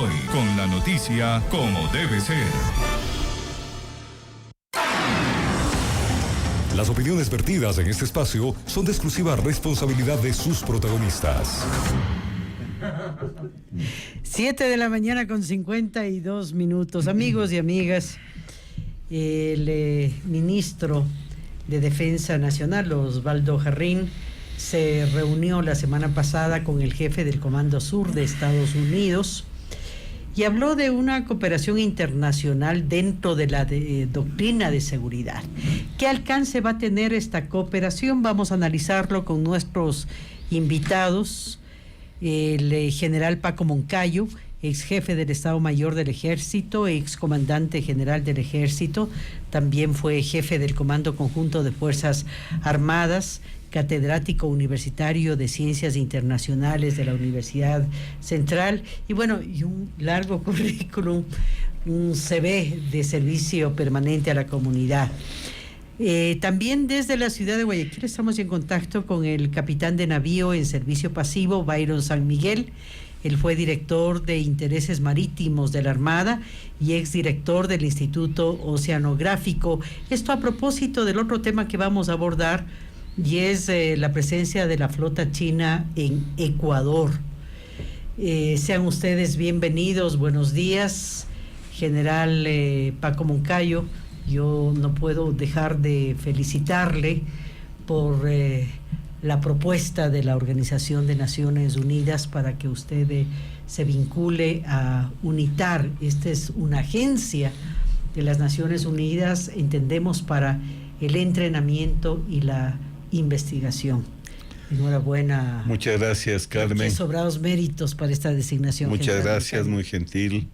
Hoy, con la noticia como debe ser. Las opiniones vertidas en este espacio son de exclusiva responsabilidad de sus protagonistas. 7:52 a.m. Amigos y amigas, el ministro de Defensa Nacional, Osvaldo Jarrín, se reunió la semana pasada con el jefe del Comando Sur de Estados Unidos y habló de una cooperación internacional dentro de la doctrina de seguridad. ¿Qué alcance va a tener esta cooperación? Vamos a analizarlo con nuestros invitados. El general Paco Moncayo, ex jefe del Estado Mayor del Ejército, ex comandante general del Ejército, también fue jefe del Comando Conjunto de Fuerzas Armadas, catedrático universitario de Ciencias Internacionales de la Universidad Central, y un largo currículum, un CV de servicio permanente a la comunidad. También desde la ciudad de Guayaquil estamos en contacto con el capitán de navío en servicio pasivo, Byron San Miguel. Él fue director de Intereses Marítimos de la Armada y exdirector del Instituto Oceanográfico. Esto a propósito del otro tema que vamos a abordar, y es la presencia de la flota china en Ecuador. Sean ustedes bienvenidos, buenos días, general Paco Moncayo. Yo no puedo dejar de felicitarle por la propuesta de la Organización de Naciones Unidas para que usted se vincule a UNITAR. Esta es una agencia de las Naciones Unidas, entendemos, para el entrenamiento y la investigación. Enhorabuena. Muchas gracias, Carmen. Qué sobrados méritos para esta designación. Muchas gracias, muy gentil.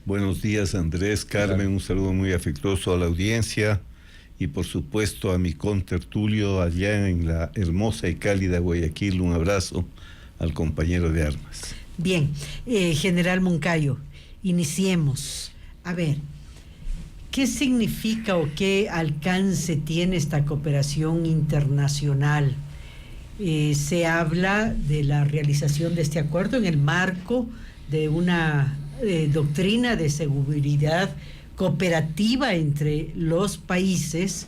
Buenos días, Andrés, Carmen, un saludo muy afectuoso a la audiencia y por supuesto a mi contertulio allá en la hermosa y cálida Guayaquil. Un abrazo al compañero de armas. Bien, general Moncayo, iniciemos. A ver, ¿qué significa o qué alcance tiene esta cooperación internacional? Se habla de la realización de este acuerdo en el marco de una doctrina de seguridad cooperativa entre los países,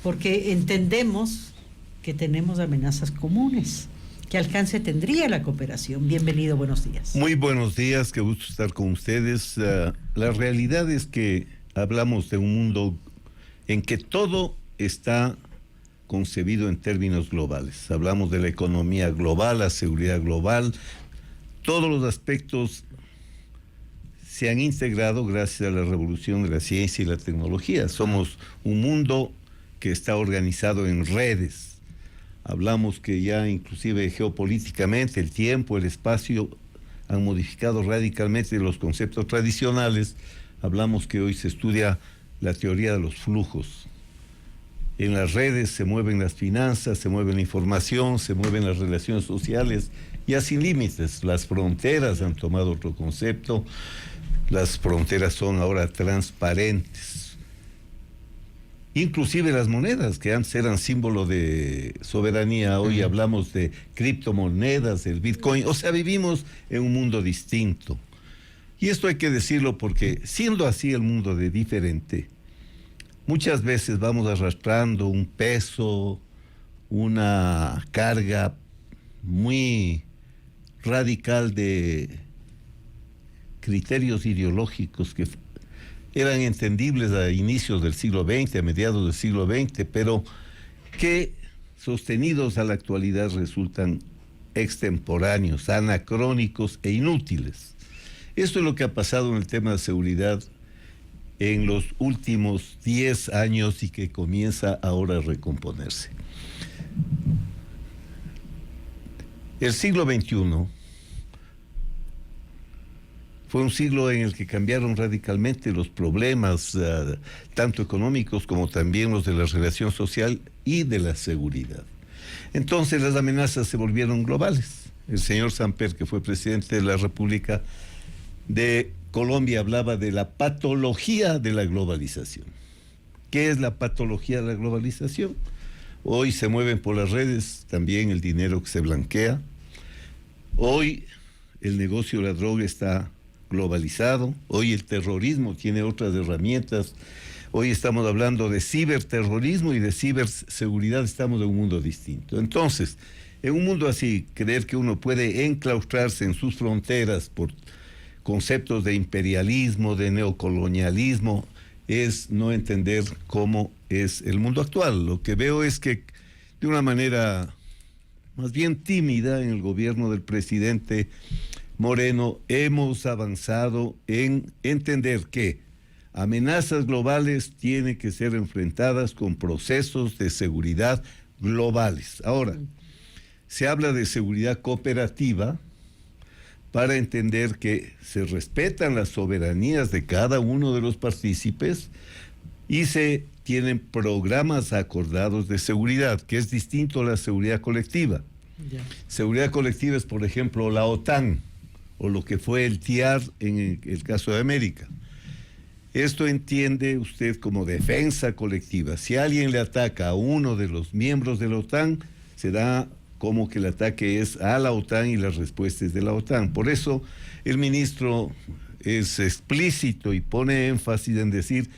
porque entendemos que tenemos amenazas comunes. ¿Qué alcance tendría la cooperación? Bienvenido, buenos días. Muy buenos días, qué gusto estar con ustedes. La realidad es que hablamos de un mundo en que todo está concebido en términos globales. Hablamos de la economía global, la seguridad global, todos los aspectos se han integrado gracias a la revolución de la ciencia y la tecnología. Somos un mundo que está organizado en redes. Hablamos que ya inclusive geopolíticamente el tiempo, el espacio han modificado radicalmente los conceptos tradicionales. Hablamos que hoy se estudia la teoría de los flujos. En las redes se mueven las finanzas, se mueve la información, se mueven las relaciones sociales, ya sin límites. Las fronteras han tomado otro concepto. Las fronteras son ahora transparentes. Inclusive las monedas, que antes eran símbolo de soberanía, hoy hablamos de criptomonedas, del Bitcoin. O sea, vivimos en un mundo distinto. Y esto hay que decirlo porque, siendo así el mundo de diferente, muchas veces vamos arrastrando un peso, una carga muy radical de criterios ideológicos que eran entendibles a inicios del siglo XX, a mediados del siglo XX, pero que sostenidos a la actualidad resultan extemporáneos, anacrónicos e inútiles. Esto es lo que ha pasado en el tema de seguridad en los últimos 10 años y que comienza ahora a recomponerse. El siglo XXI fue un siglo en el que cambiaron radicalmente los problemas, tanto económicos como también los de la relación social y de la seguridad. Entonces las amenazas se volvieron globales. El señor Samper, que fue presidente de la República de Colombia, hablaba de la patología de la globalización. ¿Qué es la patología de la globalización? Hoy se mueven por las redes también el dinero que se blanquea. Hoy el negocio de la droga está globalizado, hoy el terrorismo tiene otras herramientas, hoy estamos hablando de ciberterrorismo y de ciberseguridad, estamos en un mundo distinto. Entonces, en un mundo así, creer que uno puede enclaustrarse en sus fronteras por conceptos de imperialismo, de neocolonialismo, es no entender cómo es el mundo actual. Lo que veo es que de una manera más bien tímida en el gobierno del presidente Moreno hemos avanzado en entender que amenazas globales tienen que ser enfrentadas con procesos de seguridad globales. Ahora, se habla de seguridad cooperativa para entender que se respetan las soberanías de cada uno de los partícipes y se tienen programas acordados de seguridad, que es distinto a la seguridad colectiva. Ya. Seguridad colectiva es, por ejemplo, la OTAN o lo que fue el TIAR en el caso de América. Esto entiende usted como defensa colectiva. Si alguien le ataca a uno de los miembros de la OTAN, será como que el ataque es a la OTAN y la respuesta es de la OTAN. Por eso el ministro es explícito y pone énfasis en decir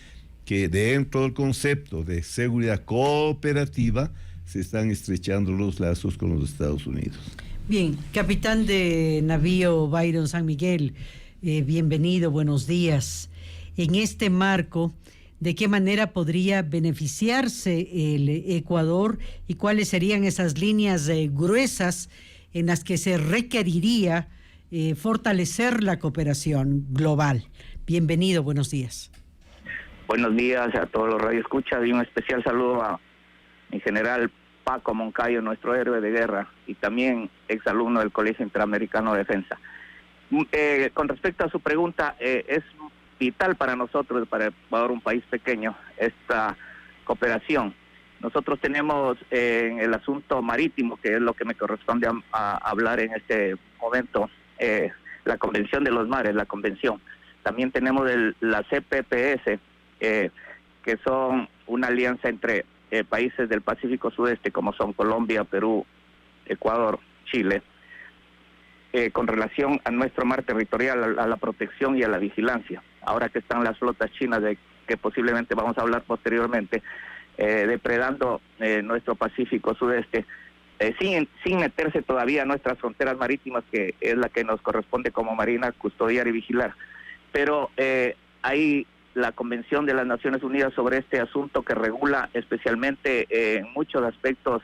que dentro del concepto de seguridad cooperativa se están estrechando los lazos con los Estados Unidos. Bien, capitán de navío Byron San Miguel, bienvenido, buenos días. En este marco, ¿de qué manera podría beneficiarse el Ecuador y cuáles serían esas líneas gruesas en las que se requeriría fortalecer la cooperación global? Bienvenido, buenos días. Buenos días a todos los radioescuchas y un especial saludo a mi general Paco Moncayo, nuestro héroe de guerra y también exalumno del Colegio Interamericano de Defensa. Con respecto a su pregunta, es vital para nosotros, para Ecuador, un país pequeño, esta cooperación. Nosotros tenemos en el asunto marítimo, que es lo que me corresponde a hablar en este momento, la Convención de los Mares, la Convención. También tenemos la CPPS, que son una alianza entre países del Pacífico Sudeste, como son Colombia, Perú, Ecuador, Chile, con relación a nuestro mar territorial, a la protección y a la vigilancia. Ahora que están las flotas chinas, de que posiblemente vamos a hablar posteriormente, depredando nuestro Pacífico Sudeste, sin meterse todavía a nuestras fronteras marítimas, que es la que nos corresponde como Marina custodiar y vigilar. Pero hay la Convención de las Naciones Unidas sobre este asunto que regula especialmente en muchos aspectos,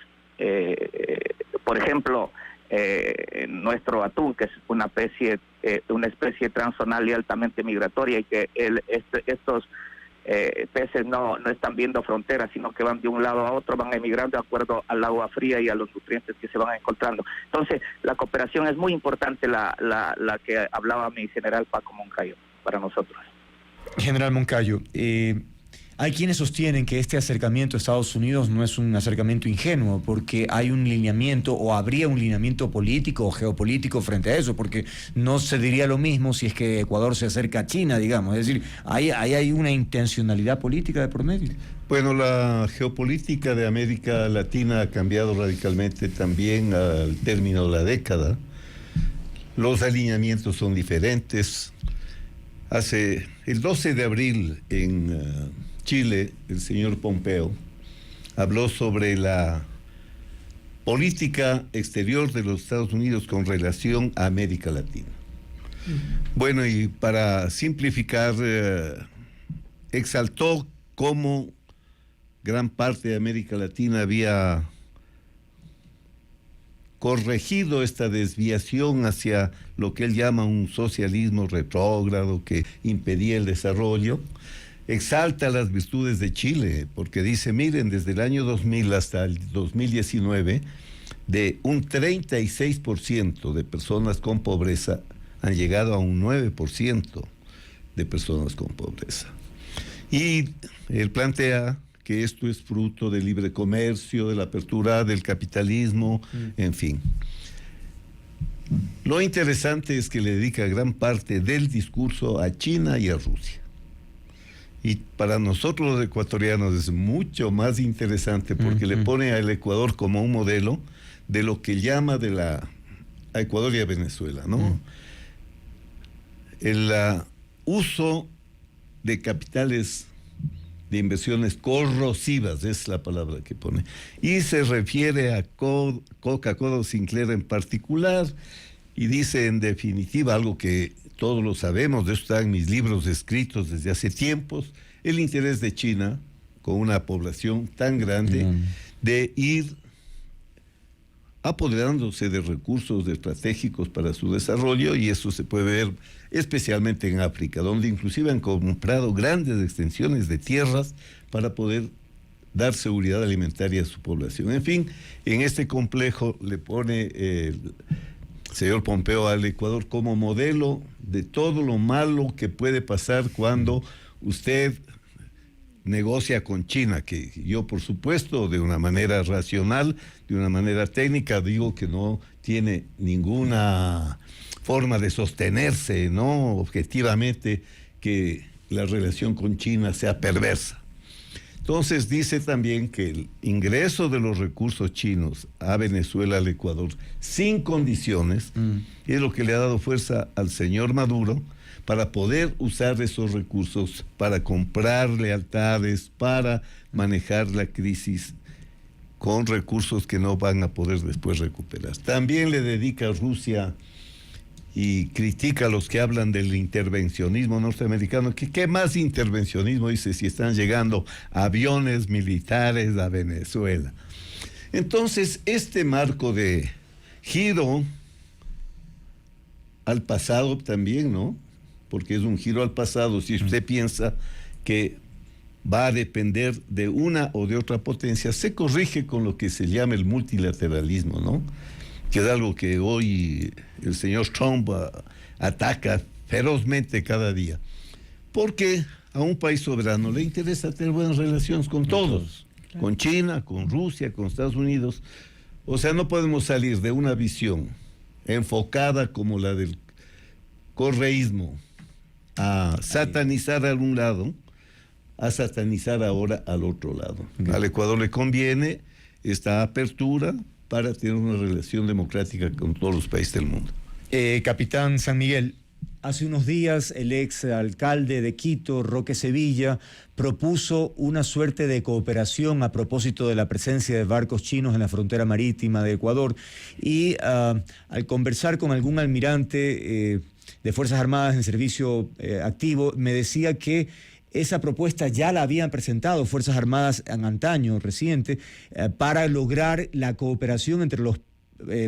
por ejemplo, nuestro atún, que es una especie transzonal y altamente migratoria, y que estos peces no están viendo fronteras, sino que van de un lado a otro, van emigrando de acuerdo al agua fría y a los nutrientes que se van encontrando. Entonces, la cooperación es muy importante, la que hablaba mi general Paco Moncayo, para nosotros. General Moncayo, hay quienes sostienen que este acercamiento a Estados Unidos no es un acercamiento ingenuo, porque hay un lineamiento o habría un lineamiento político o geopolítico frente a eso, porque no se diría lo mismo si es que Ecuador se acerca a China, digamos. Es decir, hay una intencionalidad política de por medio. Bueno, la geopolítica de América Latina ha cambiado radicalmente también al término de la década. Los alineamientos son diferentes. Hace el 12 de abril en Chile, el señor Pompeo habló sobre la política exterior de los Estados Unidos con relación a América Latina. Bueno, y para simplificar, exaltó cómo gran parte de América Latina había corregido esta desviación hacia lo que él llama un socialismo retrógrado que impedía el desarrollo. Exalta las virtudes de Chile, porque dice, miren, desde el año 2000 hasta el 2019, de un 36% de personas con pobreza han llegado a un 9% de personas con pobreza. Y él plantea que esto es fruto del libre comercio, de la apertura del capitalismo, en fin. Lo interesante es que le dedica gran parte del discurso a China y a Rusia. Y para nosotros los ecuatorianos es mucho más interesante porque le pone al Ecuador como un modelo de lo que llama a Ecuador y a Venezuela, ¿no? el uso de capitales de inversiones corrosivas, es la palabra que pone, y se refiere a Coca-Cola Sinclair en particular, y dice en definitiva algo que todos lo sabemos, de eso está en mis libros escritos desde hace tiempos, el interés de China, con una población tan grande, de ir apoderándose de recursos estratégicos para su desarrollo, y eso se puede ver especialmente en África, donde inclusive han comprado grandes extensiones de tierras para poder dar seguridad alimentaria a su población. En fin, en este complejo le pone el señor Pompeo al Ecuador como modelo de todo lo malo que puede pasar cuando usted negocia con China, que yo por supuesto de una manera racional, de una manera técnica digo que no tiene ninguna forma de sostenerse, ¿no? Objetivamente, que la relación con China sea perversa. Entonces dice también que el ingreso de los recursos chinos a Venezuela, al Ecuador, sin condiciones, es lo que le ha dado fuerza al señor Maduro para poder usar esos recursos, para comprar lealtades, para manejar la crisis con recursos que no van a poder después recuperar. También le dedica a Rusia y critica a los que hablan del intervencionismo norteamericano. ¿Qué más intervencionismo? Dice, si están llegando aviones militares a Venezuela. Entonces, este marco de giro al pasado también, ¿no? Porque es un giro al pasado, si usted piensa que va a depender de una o de otra potencia, se corrige con lo que se llama el multilateralismo, ¿no? Que es algo que hoy el señor Trump ataca ferozmente cada día. Porque a un país soberano le interesa tener buenas relaciones con todos, claro. Con China, con Rusia, con Estados Unidos. O sea, no podemos salir de una visión enfocada como la del correísmo, a satanizar a un lado, a satanizar ahora al otro lado. Okay. Al Ecuador le conviene esta apertura para tener una relación democrática con todos los países del mundo. Capitán San Miguel, hace unos días el ex alcalde de Quito, Roque Sevilla, propuso una suerte de cooperación a propósito de la presencia de barcos chinos en la frontera marítima de Ecuador, y al conversar con algún almirante de Fuerzas Armadas en servicio activo, me decía que esa propuesta ya la habían presentado Fuerzas Armadas en antaño, reciente, para lograr la cooperación entre los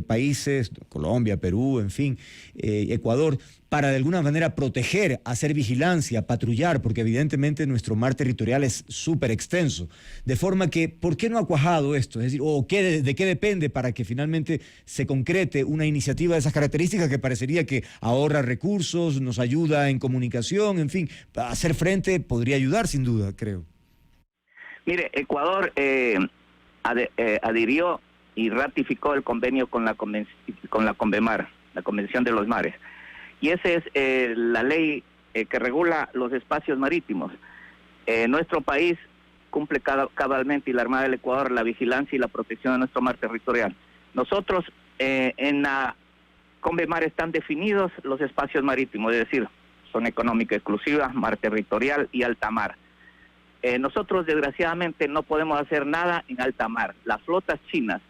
países, Colombia, Perú, en fin, Ecuador, para de alguna manera proteger, hacer vigilancia, patrullar, porque evidentemente nuestro mar territorial es súper extenso. De forma que, ¿por qué no ha cuajado esto? Es decir, ¿de qué depende para que finalmente se concrete una iniciativa de esas características que parecería que ahorra recursos, nos ayuda en comunicación, en fin, a hacer frente podría ayudar sin duda, creo? Mire, Ecuador adhirió y ratificó el convenio con la Convemar, la Convención de los Mares. Y esa es la ley que regula los espacios marítimos. Nuestro país cumple cabalmente, y la Armada del Ecuador, la vigilancia y la protección de nuestro mar territorial. Nosotros, en la Convemar están definidos los espacios marítimos, es decir, zona económica exclusiva, mar territorial y alta mar. Nosotros, desgraciadamente, no podemos hacer nada en alta mar. Las flotas chinas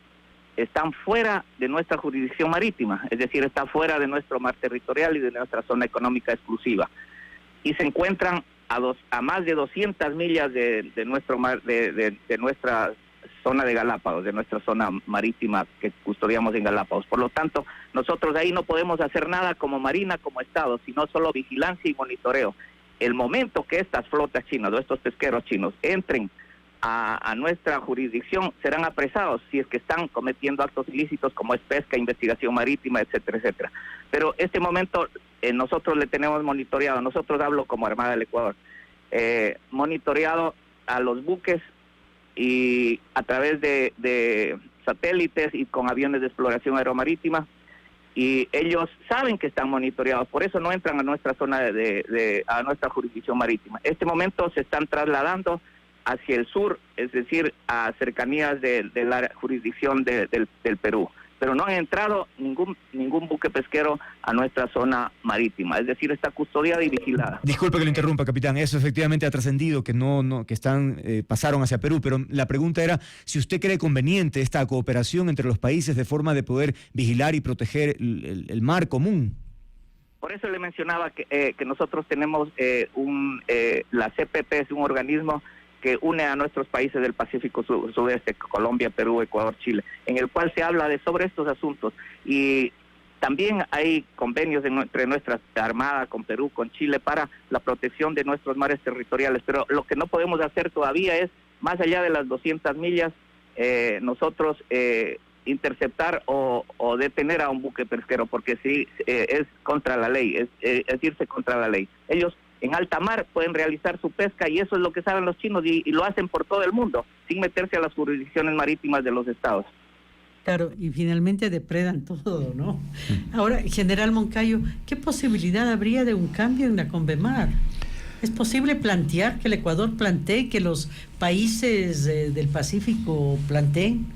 están fuera de nuestra jurisdicción marítima, es decir, está fuera de nuestro mar territorial y de nuestra zona económica exclusiva, y se encuentran a más de 200 millas de nuestro mar, de nuestra zona de Galápagos, de nuestra zona marítima que custodiamos en Galápagos. Por lo tanto, nosotros ahí no podemos hacer nada como Marina, como Estado, sino solo vigilancia y monitoreo. El momento que estas flotas chinas o estos pesqueros chinos entren a nuestra jurisdicción, serán apresados si es que están cometiendo actos ilícitos como es pesca, investigación marítima, etcétera, etcétera. Pero este momento nosotros le tenemos monitoreado, nosotros hablo como Armada del Ecuador, monitoreado a los buques y a través de satélites y con aviones de exploración aeromarítima, y ellos saben que están monitoreados, por eso no entran a nuestra zona a nuestra jurisdicción marítima. Este momento se están trasladando hacia el sur, es decir, a cercanías de la jurisdicción del Perú. pero no han entrado ningún buque pesquero a nuestra zona marítima, es decir, está custodiada y vigilada. Disculpe que lo interrumpa, capitán, eso efectivamente ha trascendido, que pasaron hacia Perú, pero la pregunta era si usted cree conveniente esta cooperación entre los países de forma de poder vigilar y proteger el mar común. Por eso le mencionaba que nosotros tenemos la CPP es un organismo que une a nuestros países del Pacífico Sudeste, Colombia, Perú, Ecuador, Chile, en el cual se habla sobre estos asuntos. Y también hay convenios entre nuestra Armada con Perú, con Chile, para la protección de nuestros mares territoriales. Pero lo que no podemos hacer todavía es, más allá de las 200 millas, nosotros interceptar o detener a un buque pesquero, porque sí es contra la ley, es irse contra la ley. Ellos en alta mar pueden realizar su pesca y eso es lo que saben los chinos y lo hacen por todo el mundo, sin meterse a las jurisdicciones marítimas de los estados. Claro, y finalmente depredan todo, ¿no? Ahora, General Moncayo, ¿qué posibilidad habría de un cambio en la Convemar? ¿Es posible plantear que el Ecuador plantee, que los países del Pacífico planteen?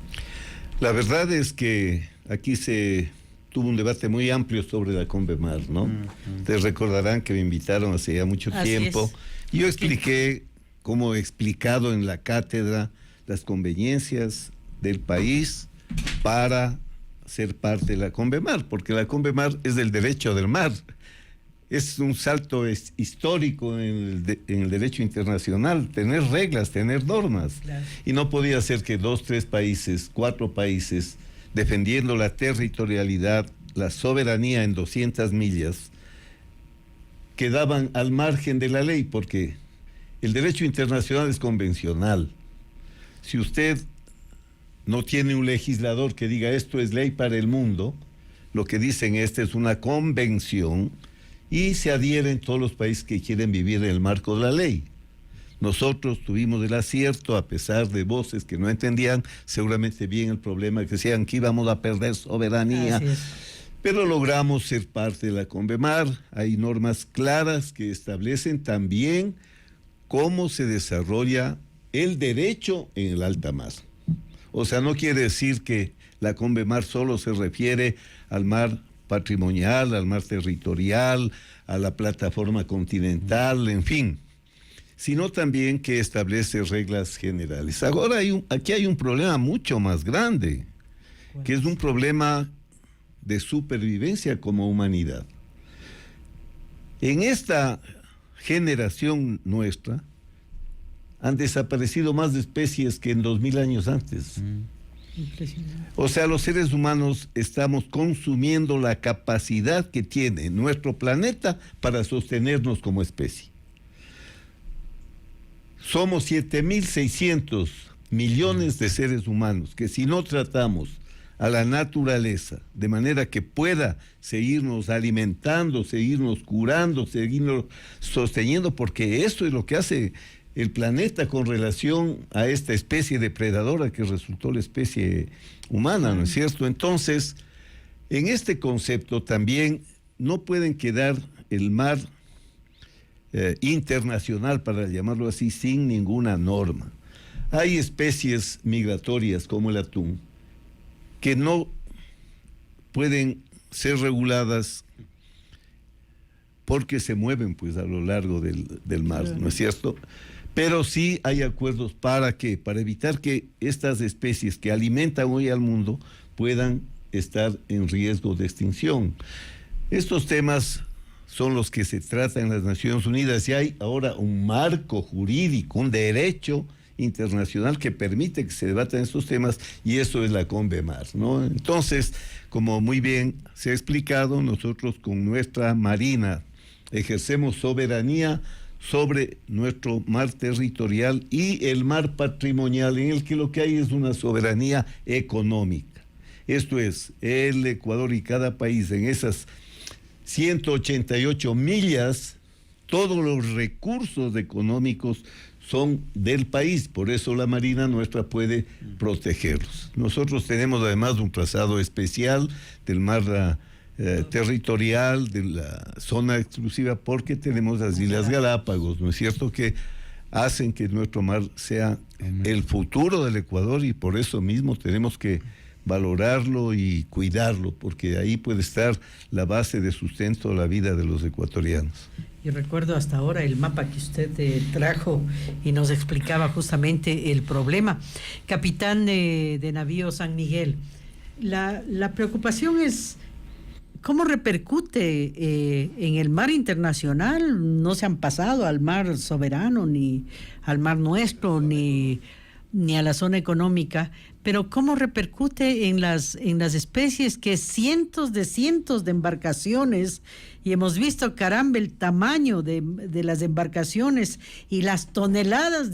La verdad es que aquí se tuvo un debate muy amplio sobre la Convemar, ¿no? Ustedes recordarán que me invitaron hace ya mucho tiempo. Yo expliqué, como he explicado en la cátedra, las conveniencias del país para ser parte de la Convemar, porque la Convemar es del derecho del mar. Es un salto histórico en el derecho internacional, tener reglas, tener normas. Claro. Y no podía ser que 2, 3 países, 4 países, defendiendo la territorialidad, la soberanía en 200 millas, quedaban al margen de la ley, porque el derecho internacional es convencional. Si usted no tiene un legislador que diga esto es ley para el mundo, lo que dicen esta es una convención y se adhieren todos los países que quieren vivir en el marco de la ley. Nosotros tuvimos el acierto, a pesar de voces que no entendían seguramente bien el problema, que decían que íbamos a perder soberanía, pero logramos ser parte de la Convemar. Hay normas claras que establecen también cómo se desarrolla el derecho en el alta mar. O sea, no quiere decir que la Convemar solo se refiere al mar patrimonial, al mar territorial, a la plataforma continental, en fin, sino también que establece reglas generales. Ahora aquí hay un problema mucho más grande, que es un problema de supervivencia como humanidad. En esta generación nuestra han desaparecido más especies que en 2000 años antes. O sea, los seres humanos estamos consumiendo la capacidad que tiene nuestro planeta para sostenernos como especie. Somos 7.600 millones de seres humanos que si no tratamos a la naturaleza de manera que pueda seguirnos alimentando, seguirnos curando, seguirnos sosteniendo, porque eso es lo que hace el planeta con relación a esta especie depredadora que resultó la especie humana, ¿no es cierto? Entonces, en este concepto también no pueden quedar el mar internacional, para llamarlo así, sin ninguna norma. Hay especies migratorias como el atún que no pueden ser reguladas porque se mueven pues a lo largo del mar, ¿no es cierto? Pero sí hay acuerdos para evitar que estas especies que alimentan hoy al mundo puedan estar en riesgo de extinción. Estos temas son los que se tratan en las Naciones Unidas y hay ahora un marco jurídico, un derecho internacional que permite que se debatan estos temas y eso es la Convemar, ¿no? Entonces, como muy bien se ha explicado, nosotros con nuestra Marina ejercemos soberanía sobre nuestro mar territorial y el mar patrimonial, en el que lo que hay es una soberanía económica. Esto es, el Ecuador y cada país en esas 188 millas, todos los recursos económicos son del país, por eso la Marina nuestra puede protegerlos. Nosotros tenemos además un trazado especial del mar territorial, de la zona exclusiva, porque tenemos las Islas Galápagos, ¿no es cierto?, que hacen que nuestro mar sea el futuro del Ecuador y por eso mismo tenemos que valorarlo y cuidarlo, porque ahí puede estar la base de sustento de la vida de los ecuatorianos. Y recuerdo hasta ahora el mapa que usted trajo y nos explicaba justamente el problema. Capitán de navío San Miguel, la preocupación es cómo repercute en el mar internacional. No se han pasado al mar soberano, ni al mar nuestro, ni a la zona económica, pero cómo repercute en las especies, que cientos de embarcaciones, y hemos visto, caramba, el tamaño de las embarcaciones y las toneladas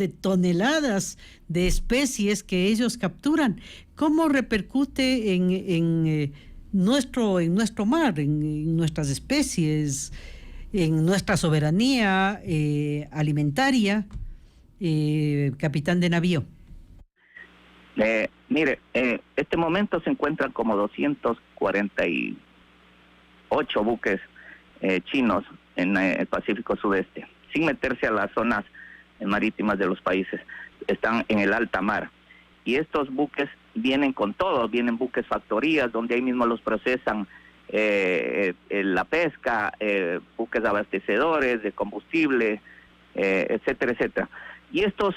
de especies que ellos capturan. ¿Cómo repercute en nuestro mar, en nuestras especies, en nuestra soberanía alimentaria, capitán de navío? Mire, este momento se encuentran como 248 buques chinos en el Pacífico Sudeste, sin meterse a las zonas marítimas de los países. Están en el alta mar. Y estos buques vienen con todo, vienen buques factorías, donde ahí mismo los procesan la pesca, buques abastecedores de combustible, etcétera, etcétera. Y estos,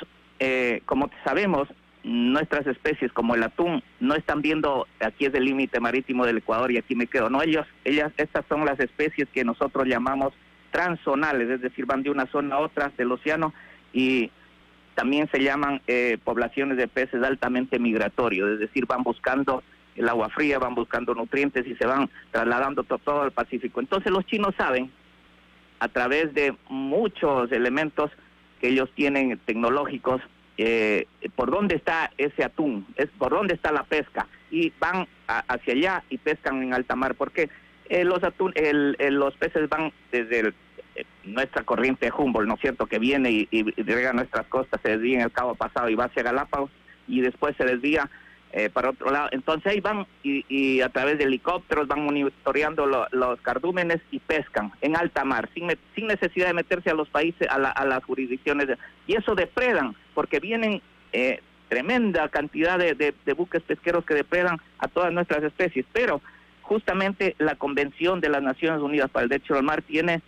como sabemos, nuestras especies como el atún no están viendo, aquí es el límite marítimo del Ecuador y aquí me quedo, no, estas son las especies que nosotros llamamos transzonales, es decir, van de una zona a otra del océano, y también se llaman poblaciones de peces altamente migratorios, es decir, van buscando el agua fría, van buscando nutrientes y se van trasladando todo al Pacífico. Entonces los chinos saben, a través de muchos elementos que ellos tienen tecnológicos, por dónde está ese atún, por dónde está la pesca, y van hacia allá y pescan en alta mar, porque los peces van desde nuestra corriente de Humboldt, ¿no es cierto?, que viene y riega nuestras costas, se desvía en el Cabo Pasado y va hacia Galápagos, y después se desvía para otro lado. Entonces ahí van y a través de helicópteros van monitoreando los cardúmenes y pescan en alta mar, sin necesidad de meterse a los países, a las jurisdicciones, y eso depredan, porque vienen tremenda cantidad de buques pesqueros que depredan a todas nuestras especies. Pero justamente la Convención de las Naciones Unidas para el Derecho al Mar tiene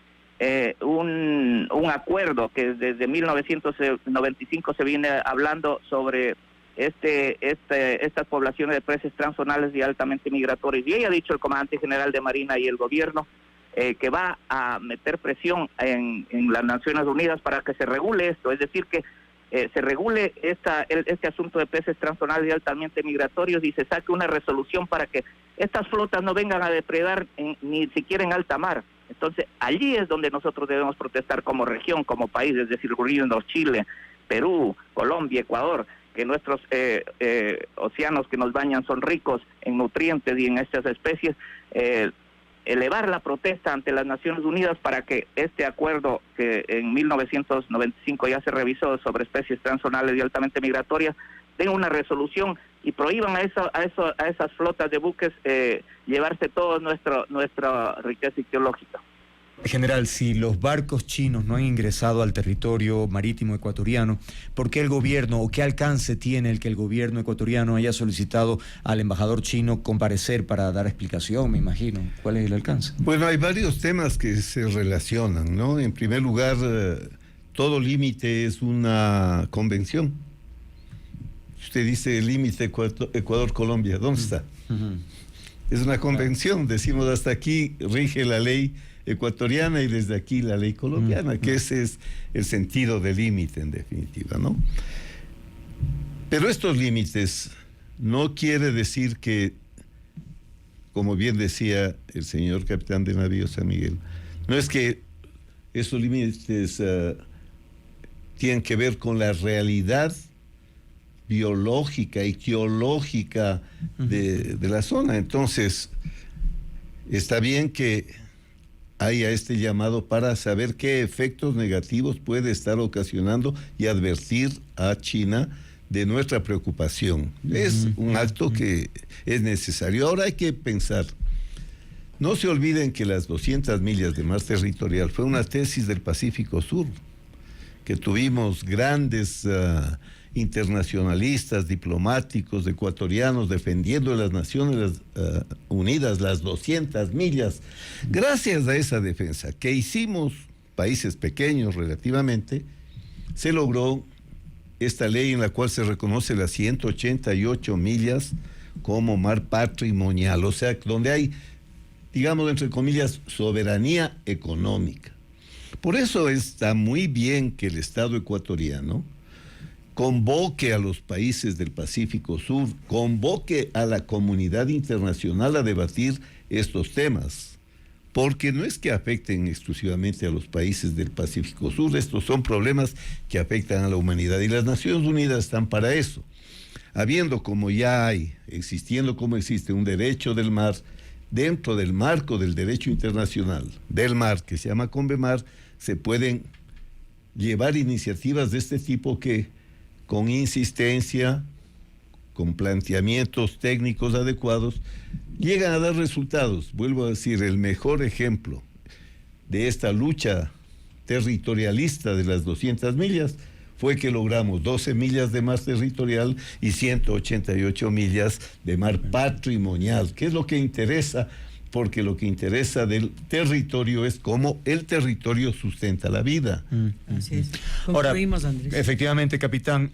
un acuerdo que desde 1995 se viene hablando sobre estas poblaciones de peces transzonales y altamente migratorios, y ha dicho el comandante general de Marina y el gobierno que va a meter presión en las Naciones Unidas para que se regule esto, es decir, que se regule este asunto de peces transzonales y altamente migratorios, y se saque una resolución para que estas flotas no vengan a depredar ni siquiera en alta mar. Entonces allí es donde nosotros debemos protestar como región, como país, es decir, incluyendo Chile, Perú, Colombia, Ecuador, que nuestros océanos que nos bañan son ricos en nutrientes y en estas especies, elevar la protesta ante las Naciones Unidas para que este acuerdo que en 1995 ya se revisó sobre especies transzonales y altamente migratorias tenga una resolución y prohíban a esas flotas de buques llevarse toda nuestra riqueza ictiológica. General, si los barcos chinos no han ingresado al territorio marítimo ecuatoriano, ¿por qué el gobierno, o qué alcance tiene el que el gobierno ecuatoriano haya solicitado al embajador chino comparecer para dar explicación, me imagino? ¿Cuál es el alcance? Bueno, hay varios temas que se relacionan, ¿no? En primer lugar, todo límite es una convención. Usted dice el límite Ecuador-Colombia, ¿dónde está? Es una convención, decimos hasta aquí rige la ley ecuatoriana y desde aquí la ley colombiana, que ese es el sentido del límite en definitiva, ¿no? Pero estos límites no quiere decir que, como bien decía el señor capitán de navío San Miguel, no es que esos límites tienen que ver con la realidad biológica y geológica de la zona. Entonces, está bien que haya este llamado para saber qué efectos negativos puede estar ocasionando y advertir a China de nuestra preocupación. Es un acto que es necesario. Ahora hay que pensar, no se olviden que las 200 millas de mar territorial fue una tesis del Pacífico Sur, que tuvimos grandes internacionalistas, diplomáticos ecuatorianos defendiendo las Naciones Unidas, las 200 millas. Gracias a esa defensa que hicimos, países pequeños relativamente, se logró esta ley en la cual se reconoce las 188 millas como mar patrimonial, o sea, donde hay, digamos, entre comillas, soberanía económica. Por eso está muy bien que el Estado ecuatoriano convoque a los países del Pacífico Sur, convoque a la comunidad internacional a debatir estos temas, porque no es que afecten exclusivamente a los países del Pacífico Sur, estos son problemas que afectan a la humanidad y las Naciones Unidas están para eso. Habiendo como ya hay, existiendo como existe un derecho del mar, dentro del marco del derecho internacional del mar, que se llama CONVEMAR, se pueden llevar iniciativas de este tipo que con insistencia, con planteamientos técnicos adecuados, llegan a dar resultados. Vuelvo a decir, el mejor ejemplo de esta lucha territorialista de las 200 millas fue que logramos 12 millas de mar territorial y 188 millas de mar patrimonial, que es lo que interesa, porque lo que interesa del territorio es cómo el territorio sustenta la vida. Así es. Concluimos, Andrés. Efectivamente, capitán.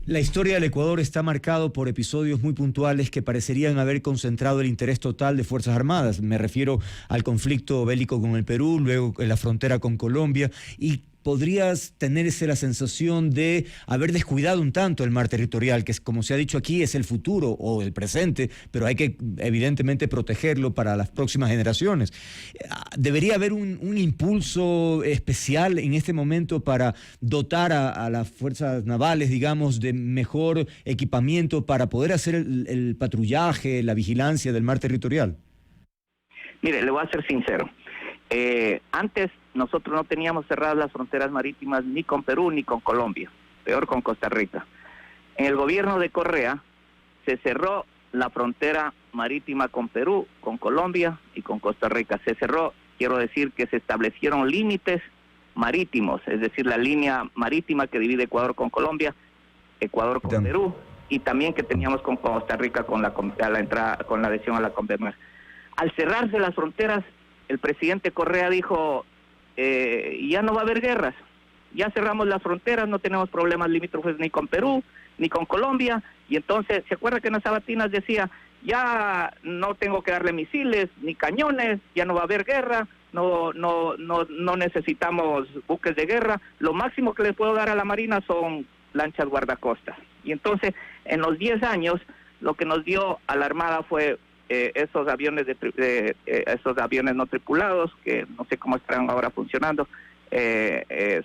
La historia del Ecuador está marcado por episodios muy puntuales que parecerían haber concentrado el interés total de Fuerzas Armadas. Me refiero al conflicto bélico con el Perú, luego en la frontera con Colombia, y podrías tenerse la sensación de haber descuidado un tanto el mar territorial, que es, como se ha dicho aquí, es el futuro o el presente, pero hay que evidentemente protegerlo para las próximas generaciones. ¿Debería haber un impulso especial en este momento para dotar a las fuerzas navales, digamos, de mejor equipamiento para poder hacer el patrullaje, la vigilancia del mar territorial? Mire, le voy a ser sincero. Antes nosotros no teníamos cerradas las fronteras marítimas ni con Perú ni con Colombia, peor con Costa Rica. En el gobierno de Correa se cerró la frontera marítima con Perú, con Colombia y con Costa Rica. Se cerró, quiero decir que se establecieron límites marítimos, es decir, la línea marítima que divide Ecuador con Colombia, Ecuador con Perú, y también que teníamos con Costa Rica con la entrada, con la adhesión a la CONVEMAR. Al cerrarse las fronteras, el presidente Correa dijo, ya no va a haber guerras, ya cerramos las fronteras, no tenemos problemas limítrofes ni con Perú, ni con Colombia, y entonces, ¿se acuerda que en las sabatinas decía, ya no tengo que darle misiles, ni cañones, ya no va a haber guerra, no necesitamos buques de guerra, lo máximo que les puedo dar a la Marina son lanchas guardacostas? Y entonces, en los 10 años, lo que nos dio a la Armada fue esos aviones esos aviones no tripulados, que no sé cómo estarán ahora funcionando,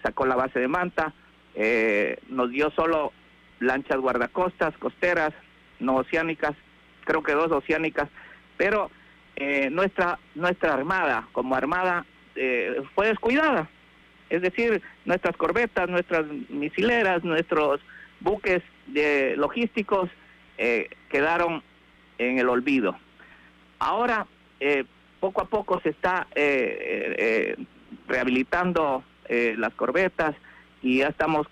sacó la base de Manta, nos dio solo lanchas guardacostas, costeras, no oceánicas, creo que 2 oceánicas, pero nuestra Armada, como Armada, fue descuidada. Es decir, nuestras corbetas, nuestras misileras, nuestros buques logísticos quedaron en el olvido. Ahora, poco a poco se está rehabilitando las corbetas y ya estamos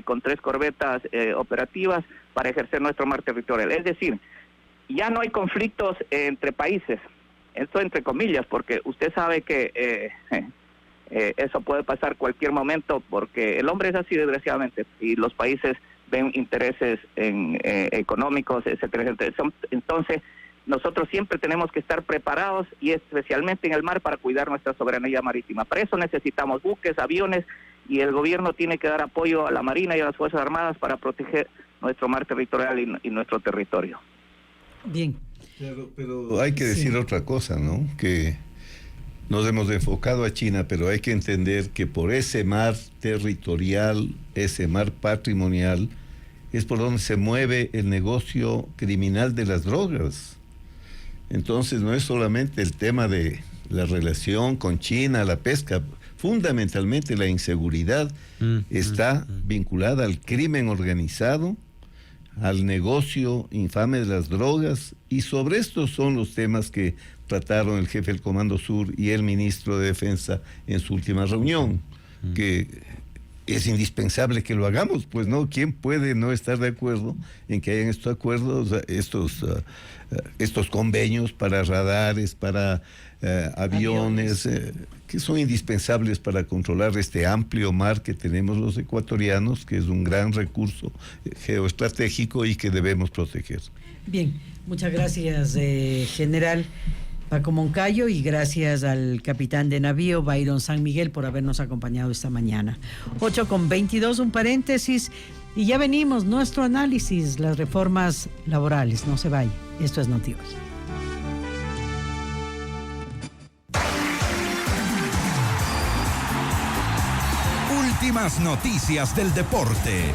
con 3 corbetas operativas para ejercer nuestro mar territorial. Es decir, ya no hay conflictos entre países, esto entre comillas, porque usted sabe que eso puede pasar cualquier momento, porque el hombre es así, desgraciadamente, y los países ven intereses económicos, etcétera, etcétera. Entonces, nosotros siempre tenemos que estar preparados, y especialmente en el mar, para cuidar nuestra soberanía marítima. Para eso necesitamos buques, aviones, y el gobierno tiene que dar apoyo a la Marina y a las Fuerzas Armadas para proteger nuestro mar territorial y nuestro territorio. Bien. Pero hay que decir otra cosa, ¿no? Que nos hemos enfocado a China, pero hay que entender que por ese mar territorial, ese mar patrimonial, es por donde se mueve el negocio criminal de las drogas. Entonces no es solamente el tema de la relación con China, la pesca, fundamentalmente la inseguridad está vinculada al crimen organizado, al negocio infame de las drogas, y sobre estos son los temas que trataron el jefe del Comando Sur y el ministro de Defensa en su última reunión, que es indispensable que lo hagamos, pues no, ¿quién puede no estar de acuerdo en que hayan estos acuerdos, estos convenios para radares, para aviones, que son indispensables para controlar este amplio mar que tenemos los ecuatorianos, que es un gran recurso geoestratégico y que debemos proteger? Bien, muchas gracias, general Paco Moncayo, y gracias al capitán de navío Byron San Miguel por habernos acompañado esta mañana. 8:22, un paréntesis, y ya venimos, nuestro análisis, las reformas laborales. No se vaya, esto es Noti Hoy. Últimas noticias del deporte.